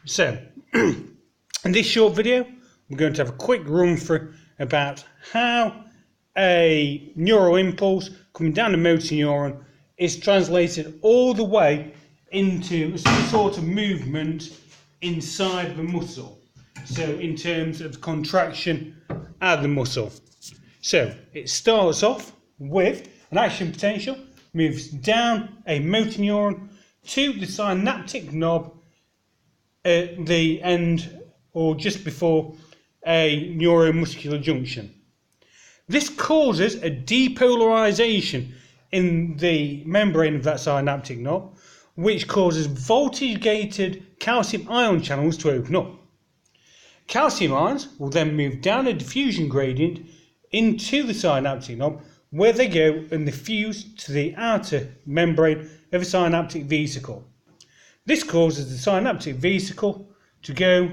So, in this short video, we're going to have a quick run through about how a neural impulse coming down the motor neuron is translated all the way into some sort of movement inside the muscle. So, in terms of contraction at the muscle. So, it starts off with an action potential, moves down a motor neuron to the synaptic knob at the end or just before a neuromuscular junction. This causes a depolarization in the membrane of that synaptic knob, which causes voltage-gated calcium ion channels to open up. Calcium ions will then move down a diffusion gradient into the synaptic knob, where they go and diffuse to the outer membrane of a synaptic vesicle. This causes the synaptic vesicle to go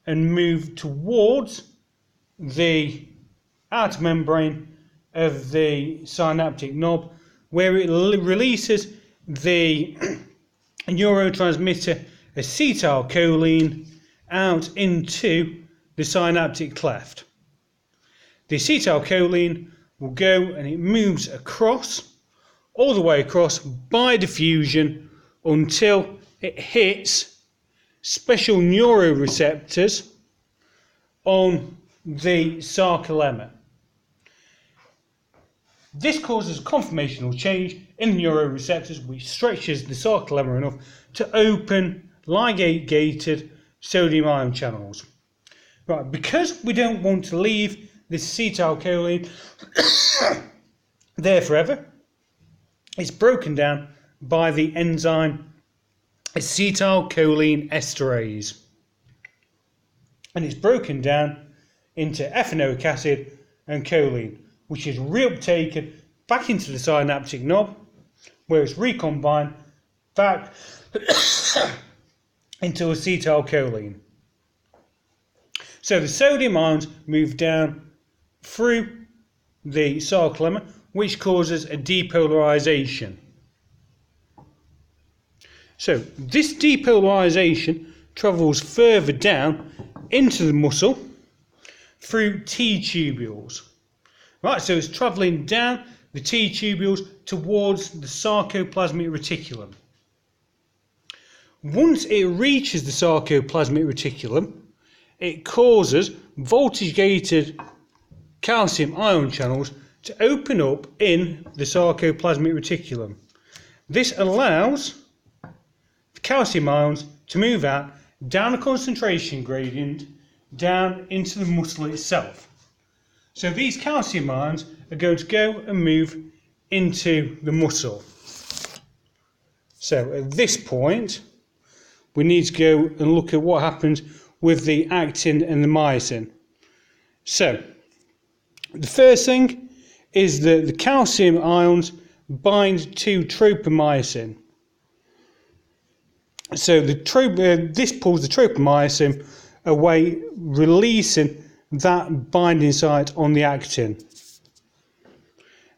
and move towards the outer membrane of the synaptic knob, where it releases the neurotransmitter acetylcholine out into the synaptic cleft. The acetylcholine will go and it moves across, all the way across by diffusion until it hits special neuroreceptors on the sarcolemma. This causes a conformational change in the neuroreceptors, which stretches the sarcolemma enough to open ligate-gated sodium ion channels. Right, because we don't want to leave this acetylcholine there forever, it's broken down by the enzyme acetylcholine esterase, and it's broken down into ethanoic acid and choline, which is reuptaken back into the synaptic knob, where it's recombined back into acetylcholine. So the sodium ions move down through the sarcolemma, which causes a depolarization. So this depolarization travels further down into the muscle through T-tubules. Right, so it's travelling down the T-tubules towards the sarcoplasmic reticulum. Once it reaches the sarcoplasmic reticulum, it causes voltage-gated calcium ion channels to open up in the sarcoplasmic reticulum. This allows the calcium ions to move out down a concentration gradient down into the muscle itself. So these calcium ions are going to go and move into the muscle. So at this point, we need to go and look at what happens with the actin and the myosin. So the first thing is that the calcium ions bind to tropomyosin. So this pulls the tropomyosin away, releasing that binding site on the actin.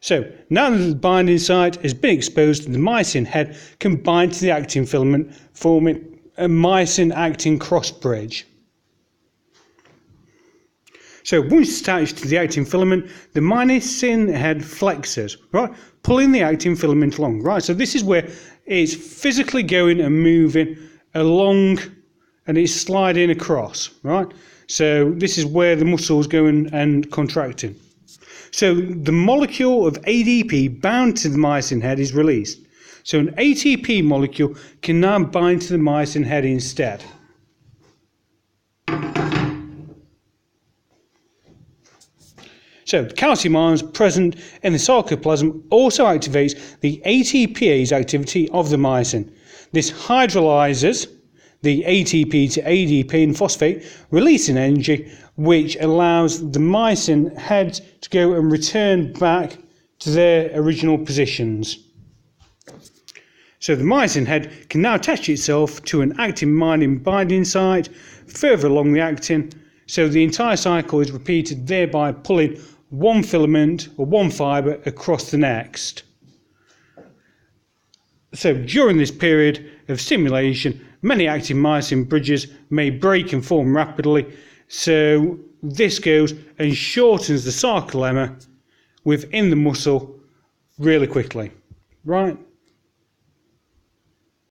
So now that the binding site has been exposed, the myosin head can bind to the actin filament, forming a myosin-actin cross bridge. So once it's attached to the actin filament, the myosin head flexes, right, pulling the actin filament along. Right, so this is where it's physically going and moving along, and it's sliding across. Right, so this is where the muscle's going and contracting. So the molecule of ADP bound to the myosin head is released. So an ATP molecule can now bind to the myosin head instead. So the calcium ions present in the sarcoplasm also activates the ATPase activity of the myosin. This hydrolyzes the ATP to ADP and phosphate, releasing energy, which allows the myosin heads to go and return back to their original positions. So the myosin head can now attach itself to an actin-myosin binding site further along the actin, so the entire cycle is repeated, thereby pulling one filament or one fibre across the next. So during this period, of stimulation, many active myosin bridges may break and form rapidly. So this goes and shortens the sarcolemma within the muscle really quickly, right?